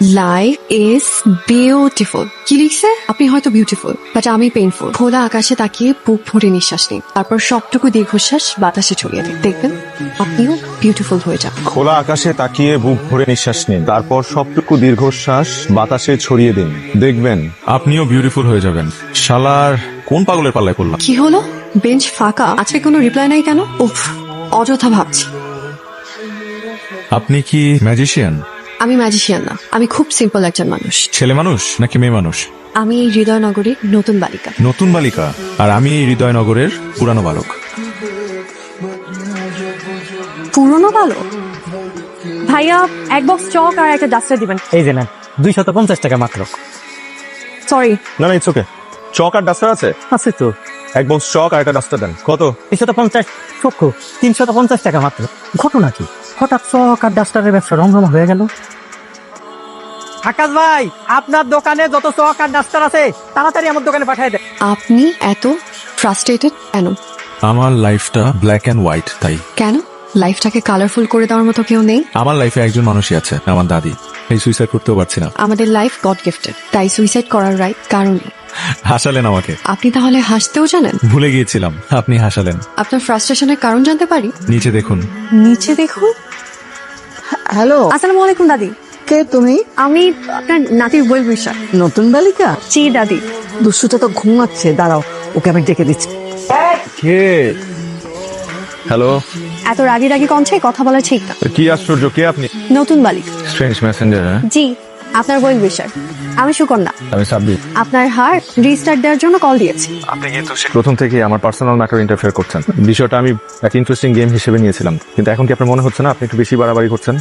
Life is beautiful. কি লিখছে? আপনি হয়তো বিউটিফুল, বাট আমি পেইনফুল। খোলা আকাশে তাকিয়ে বুক ভরে নিঃশ্বাস নিন, তারপর সবটুকু দীর্ঘশ্বাস বাতাসে ছড়িয়ে দিন, দেখবেন আপনিও বিউটিফুল হয়ে যাবেন। খোলা আকাশে তাকিয়ে বুক ভরে নিঃশ্বাস নিন, তারপর সবটুকু দীর্ঘশ্বাস বাতাসে ছড়িয়ে দিন, দেখবেন আপনিও বিউটিফুল হয়ে যাবেন। শালার কোন পাগলের পাল্লায় পড়লাম? কি হলো? বেঞ্চ ফাঁকা, আজকে কোনো রিপ্লাই নাই কেন? উফ, অযথা ভাবছি। আপনি কি ম্যাজিশিয়ান? আমি ম্যাজিশিয়ান না, আমি খুব সিম্পল একজন মানুষ। ছেলে মানুষ নাকি মেয়ে মানুষ? আমি এই হৃদয়নগরীর নতুন বালিকা। নতুন বালিকা? আর আমি এই হৃদয়নগরের পুরানো বালক। পুরনো বালক? ভাইয়া এক বক্স চক আর একটা ডাস্টার দিবেন। এই যে নেন 250 টাকা মাত্র। সরি, না না it's okay. Chak R duster আছে? আছে তো এক বক্স চক আর একটা ডাস্টার দেন। কত? 350 চক্ষু 350 টাকা মাত্র। ঘটনা কি? হঠাৎ চক আর ডাস্টারের ব্যবসা রমরমা হয়ে গেল। আকাশ ভাই, আপনার দোকানে যত চক আর ডাস্টার আছে তাড়াতাড়ি আমার দোকানে পাঠিয়ে দেন। আপনি এত ফ্রাস্ট্রেটেড কেন? আমার লাইফটা ব্ল্যাক অ্যান্ড হোয়াইট, তাই। কেন? লাইফটাকে কালারফুল করে দেওয়ার মতো কেউ নেই? আমার লাইফে একজন মানুষই আছে, আমার দাদি। এই সুইসাইড করতেও পারছি না। আমাদের লাইফ গড গিফটেড, তাই সুইসাইড করার রাইট কারণ নেই। হাসালেন আমাকে। আপনি তাহলে হাসতেও জানেন? ভুলে গিয়েছিলাম, আপনি হাসালেন। আপনার ফ্রাস্ট্রেশনের কারণ জানতে পারি? নিচে দেখুন। নিচে দেখুন। হ্যালো, আসসালামু আলাইকুম দাদি। কে তুমি? আমি আপনার নাতির বই বিষয়। নতুন বালিকা? জি দাদি। দুষ্টুটা তো ঘুমাচ্ছে, দাঁড়াও ওকে আমি ডেকে দিচ্ছি। কে? হ্যালো, এত রাগি রাগি কণ্ঠে কথা বলা ঠিক না। কি আশ্চর্য, কে আপনি? নতুন বালিকা। Strange Messenger. হ্যাঁ, জি, আপনার বই বিষয়। আমি সুকন্যা। আমি সাব্বির। আপনার হার্ট রিস্টার্ট দেওয়ার জন্য কল দিয়েছি। আপনি কিন্তু প্রথম থেকে আমার পার্সোনাল ম্যাটার ইন্টারফেয়ার করছেন। বিষয়টা আমি একটা ইন্টারেস্টিং গেম হিসেবে নিয়েছিলাম, কিন্তু এখন কি আপনার মনে হচ্ছে না আপনি একটু বেশি বাড়াবাড়ি করছেন?